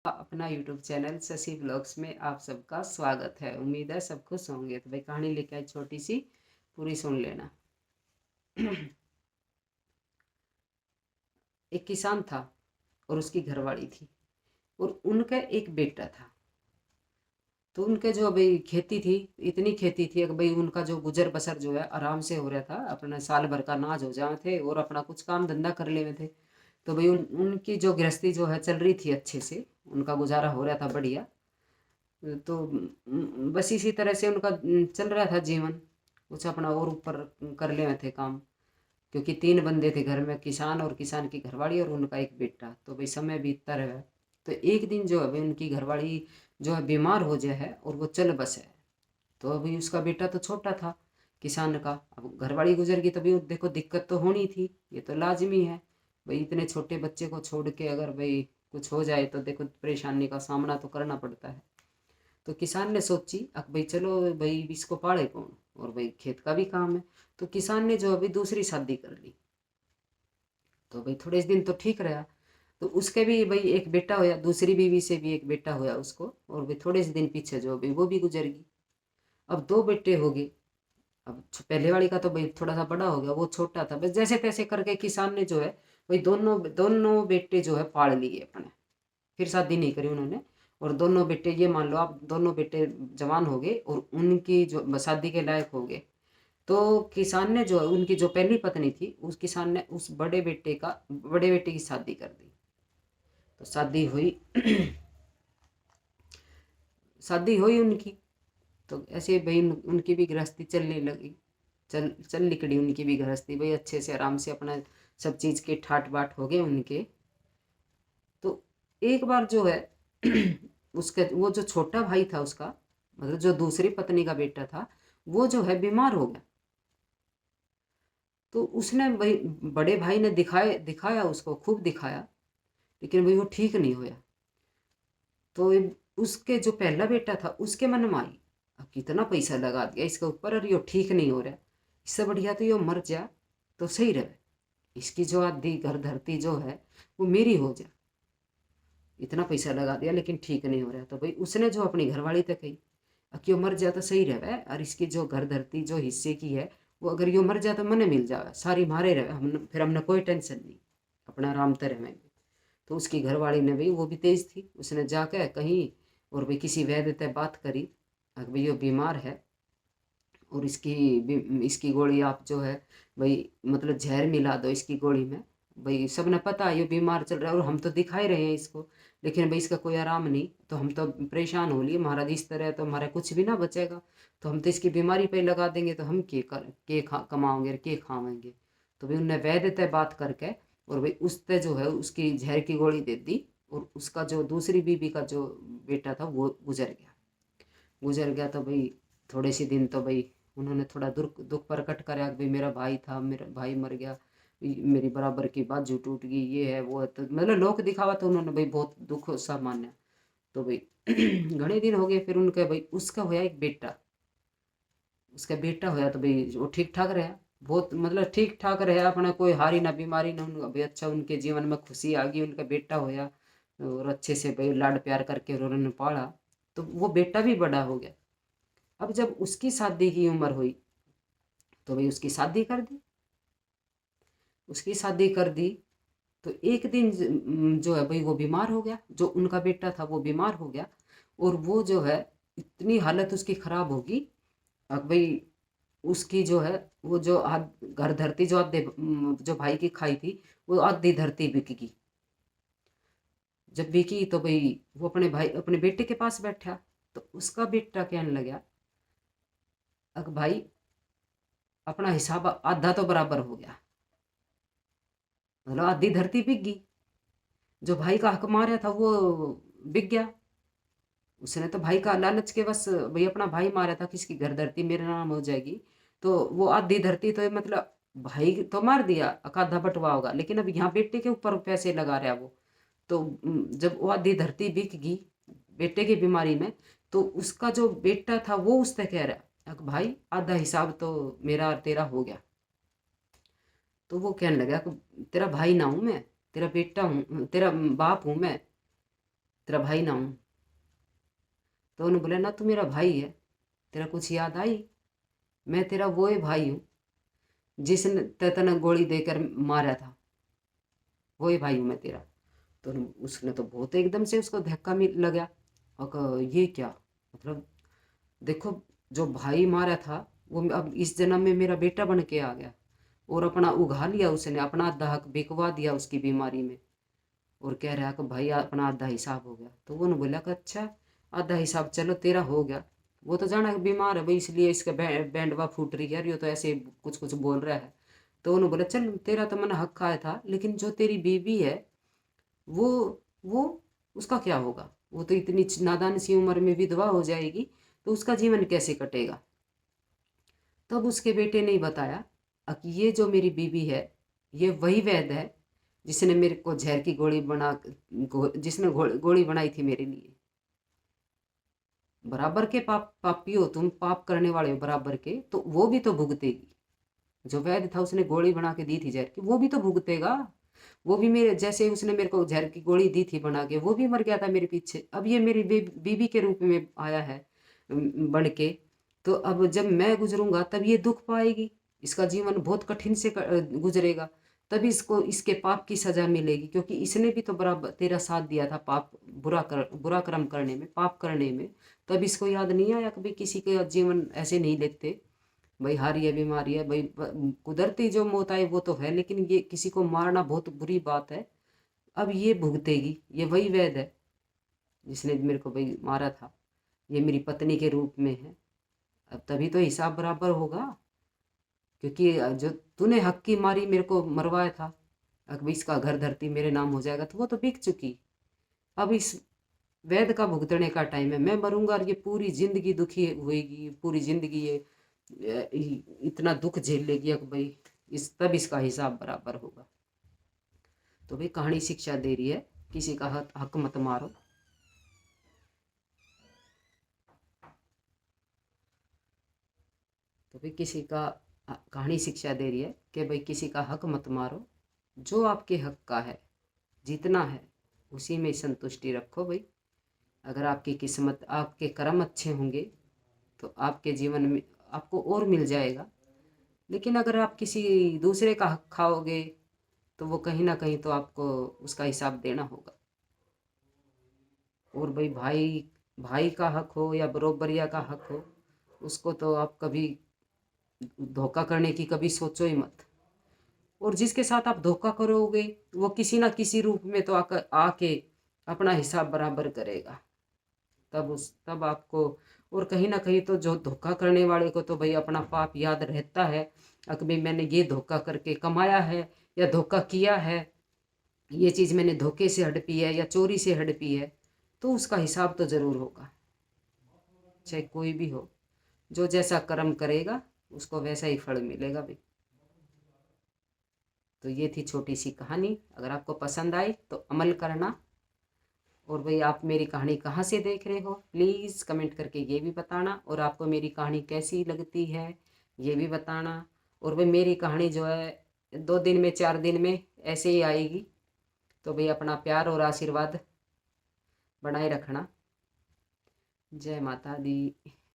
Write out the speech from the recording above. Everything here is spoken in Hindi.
अपना यूट्यूब चैनल शशि ब्लॉग्स में आप सबका स्वागत है। उम्मीद है सब खुश होंगे। तो भाई कहानी लेके आई छोटी सी, पूरी सुन लेना। एक किसान था और उसकी घरवाली थी और उनका एक बेटा था। तो उनके जो भाई खेती थी, इतनी खेती थी कि भाई उनका जो गुजर बसर जो है आराम से हो रहा था। अपना साल भर का अनाज हो जाए थे और अपना कुछ काम धंधा कर ले थे। तो भाई उनकी जो गृहस्थी जो है चल रही थी अच्छे से, उनका गुजारा हो रहा था बढ़िया। तो बस इसी तरह से उनका चल रहा था जीवन। कुछ अपना और ऊपर कर ले थे काम, क्योंकि तीन बंदे थे घर में, किसान और किसान की घरवाली और उनका एक बेटा। तो भाई समय बीतता रहा। तो एक दिन जो है भाई उनकी घरवाली जो है बीमार हो जाए है और वो चल बसे है। तो अभी उसका बेटा तो छोटा था किसान का। अब घरवाली गुजर गई तो भाई देखो दिक्कत तो होनी थी, ये तो लाजमी है। भाई इतने छोटे बच्चे को छोड़ के अगर भाई कुछ हो जाए तो देखो परेशानी का सामना तो करना पड़ता है। तो किसान ने सोची अब भाई चलो भाई इसको पाले कौन, और भाई खेत का भी काम है। तो किसान ने जो अभी दूसरी शादी कर ली। तो भाई थोड़े दिन तो ठीक रहा। तो उसके भी भाई एक बेटा होया, दूसरी बीवी से भी एक बेटा होया उसको। और भाई थोड़े से दिन पीछे जो भाई वो भी गुजर गई। अब दो बेटे हो गए। अब पहले वाली का तो भाई थोड़ा सा बड़ा हो गया, वो छोटा था। बस जैसे तैसे करके किसान ने जो है भाई दोनों दोनों बेटे जो है पाल लिए अपने। फिर शादी नहीं करी उन्होंने। और दोनों बेटे, ये मान लो आप, दोनों बेटे जवान हो गए और उनकी जो शादी के लायक हो गए। तो किसान ने जो उनकी जो पहली पत्नी थी, उस किसान ने उस बड़े बेटे की शादी कर दी। तो शादी हुई। शादी हुई उनकी। तो ऐसे भाई उनकी भी गृहस्थी चलने लगी। चल चल निकली उनकी भी गृहस्थी भाई, अच्छे से आराम से अपना सब चीज़ के ठाट बाट हो गए उनके। तो एक बार जो है उसके वो जो छोटा भाई था उसका, मतलब जो दूसरी पत्नी का बेटा था, वो जो है बीमार हो गया। तो उसने भाई बड़े भाई ने दिखाया उसको, खूब दिखाया। लेकिन भाई वो ठीक नहीं हुआ। तो उसके जो पहला बेटा था उसके मन में आई, अब कितना पैसा लगा दिया इसके ऊपर और ये ठीक नहीं हो रहा। इससे बढ़िया तो ये मर जा तो सही रहे। इसकी जो आधी घर धरती जो है वो मेरी हो जाए। इतना पैसा लगा दिया लेकिन ठीक नहीं हो रहा। तो भाई उसने जो अपनी घरवाली तक कही, अब क्यों मर जाए तो सही रहे, और इसकी जो घर धरती जो हिस्से की है वो अगर यो मर जाए तो मने मिल जाए, सारी मारे रहे हम, फिर हमने कोई टेंशन नहीं, अपना आराम तरह में। तो उसकी घरवाली ने भाई, वो भी तेज थी, उसने जाके कहीं और भाई किसी वैद्य से बात करी, अगर भाई ये बीमार है और इसकी गोली आप जो है भाई मतलब जहर मिला दो इसकी गोली में। भाई सबने पता है ये बीमार चल रहा है और हम तो दिखा ही रहे हैं इसको, लेकिन भाई इसका कोई आराम नहीं। तो हम तो परेशान हो लिए, महाराज इस तरह तो हमारा कुछ भी ना बचेगा। तो हम तो इसकी बीमारी पे लगा देंगे तो हम कमाओगे और के खावेंगे। तो भाई उनने वैद्य से बात करके और भाई उससे जो है उसकी जहर की गोली दे दी। और उसका जो दूसरी बीबी का जो बेटा था वो गुजर गया। तो भाई थोड़े से दिन तो भाई उन्होंने थोड़ा दुख दुख प्रकट कराया कि भाई मेरा भाई था, मेरा भाई मर गया, मेरी बराबर की बाजू टूट गई, ये है वो है। तो मतलब लोक दिखावा तो उन्होंने भाई बहुत दुख सा माना। तो भाई घने दिन हो गए, फिर उनका भाई उसका होया एक बेटा। उसका बेटा होया तो भाई वो ठीक ठाक रहा, बहुत मतलब ठीक ठाक रहा अपना, कोई हारी ना बीमारी ना, उनका भाई अच्छा, उनके जीवन में खुशी आ गई, उनका बेटा होया। और अच्छे से भाई लाड प्यार करके और उन्होंने पाला। तो वो बेटा भी बड़ा हो गया। अब जब उसकी शादी की उम्र हुई तो भाई उसकी शादी कर दी। उसकी शादी कर दी। तो एक दिन जो है भाई वो बीमार हो गया, जो उनका बेटा था वो बीमार हो गया। और वो जो है इतनी हालत उसकी खराब होगी। अब भाई उसकी जो है वो जो घर धरती जो आधे जो भाई की खाई थी, वो आधी धरती बिकेगी। जब बिकी तो भाई वो अपने भाई अपने बेटे के पास बैठा। तो उसका बेटा कहने लगा, अग भाई अपना हिसाब आधा तो बराबर हो गया, मतलब आधी धरती बिक गई। जो भाई का हक मारा था वो बिक गया। उसने तो भाई का लालच के बस भाई अपना भाई मारा था किसकी घर धरती मेरे नाम हो जाएगी। तो वो आधी धरती तो मतलब भाई तो मार दिया, आधा बंटवा होगा, लेकिन अब यहाँ बेटे के ऊपर पैसे लगा रहा है वो। तो जब वो आधी धरती बिक गई बेटे की बीमारी में, तो उसका जो बेटा था वो उससे कह रहा, भाई आधा हिसाब तो मेरा और तेरा हो गया। तो वो कहने लगा कि तेरा भाई ना हूं मैं, तेरा बेटा हूँ, तेरा बाप हूँ मैं। तेरा भाई ना हूँ। तो उन्होंने बोला ना तू मेरा भाई है, तेरा कुछ याद आई? मैं तेरा वो ही भाई हूँ जिसने तने गोली देकर मारा था, वो ही भाई हूँ मैं तेरा। तो उसने तो बहुत एकदम से उसको धक्का मिल लगा और ये क्या मतलब, देखो जो भाई मारा था वो अब इस जन्म में मेरा बेटा बन के आ गया और अपना उघा लिया उसने, अपना आधा हक बिकवा दिया उसकी बीमारी में। और कह रहा कि भाई अपना आधा हिसाब हो गया। तो वो ने बोला कि अच्छा आधा हिसाब चलो तेरा हो गया, वो तो जाना बीमार है भाई इसलिए इसका बैंडवा फूट रही है और ये तो ऐसे कुछ कुछ बोल रहा है। तो उन्होंने बोला चल तेरा तो मैंने हक खाया था, लेकिन जो तेरी बीवी है वो वो उसका क्या होगा? वो तो इतनी नादान सी उम्र में विधवा हो जाएगी, तो उसका जीवन कैसे कटेगा? तब उसके बेटे ने ही बताया कि ये जो मेरी बीवी है ये वही वैद्य है जिसने मेरे को जहर की गोली जिसने गोली बनाई थी मेरे लिए। बराबर के पापी हो तुम, पाप करने वाले हो बराबर के, तो वो भी तो भुगतेगी। जो वैद्य था उसने गोली बना के दी थी जहर की, वो भी तो भुगतेगा। वो भी मेरे जैसे उसने मेरे को जहर की गोली दी थी बना के, वो भी मर गया था मेरे पीछे। अब ये मेरी बीवी के रूप में आया है बन के। तो अब जब मैं गुजरूंगा तब ये दुख पाएगी, इसका जीवन बहुत कठिन से गुजरेगा। तभी इसको इसके पाप की सजा मिलेगी, क्योंकि इसने भी तो बराबर तेरा साथ दिया था पाप, बुरा कर्म करने में, पाप करने में। तब इसको याद नहीं आया कि भाई किसी का जीवन ऐसे नहीं लेते भाई, हारी है बीमारी है भाई, कुदरती जो मौत आए वो तो है, लेकिन ये किसी को मारना बहुत बुरी बात है। अब ये भुगतेगी, ये वही वैद है जिसने मेरे को भाई मारा था, ये मेरी पत्नी के रूप में है। अब तभी तो हिसाब बराबर होगा, क्योंकि जो तूने हक की मारी मेरे को मरवाया था, अब इसका घर धरती मेरे नाम हो जाएगा तो वो तो बिक चुकी। अब इस वैद का भुगतने का टाइम है, मैं मरूंगा और ये पूरी जिंदगी दुखी होएगी, पूरी जिंदगी ये इतना दुख झेल लेगी कि भाई तब इसका हिसाब बराबर होगा। तो भाई कहानी शिक्षा दे रही है, किसी का हक मत मारो। तो भाई किसी का कहानी शिक्षा दे रही है कि भाई किसी का हक मत मारो, जो आपके हक का है जितना है उसी में संतुष्टि रखो भाई। अगर आपकी किस्मत, आपके कर्म अच्छे होंगे तो आपके जीवन में आपको और मिल जाएगा। लेकिन अगर आप किसी दूसरे का हक खाओगे तो वो कहीं ना कहीं तो आपको उसका हिसाब देना होगा। और भाई भाई भाई का हक हो या बरोबरिया का हक हो, उसको तो आप कभी धोखा करने की कभी सोचो ही मत। और जिसके साथ आप धोखा करोगे वो किसी ना किसी रूप में तो आके अपना हिसाब बराबर करेगा। तब आपको, और कहीं ना कहीं तो जो धोखा करने वाले को तो भाई अपना पाप याद रहता है कि भाई मैंने ये धोखा करके कमाया है या धोखा किया है, ये चीज़ मैंने धोखे से हड़पी है या चोरी से हड़पी है, तो उसका हिसाब तो ज़रूर होगा। चाहे कोई भी हो, जो जैसा कर्म करेगा उसको वैसा ही फल मिलेगा भाई। तो ये थी छोटी सी कहानी, अगर आपको पसंद आई तो अमल करना। और भाई आप मेरी कहानी कहाँ से देख रहे हो प्लीज़ कमेंट करके ये भी बताना, और आपको मेरी कहानी कैसी लगती है ये भी बताना। और भाई मेरी कहानी जो है 2 दिन में 4 दिन में ऐसे ही आएगी, तो भाई अपना प्यार और आशीर्वाद बनाए रखना। जय माता दी।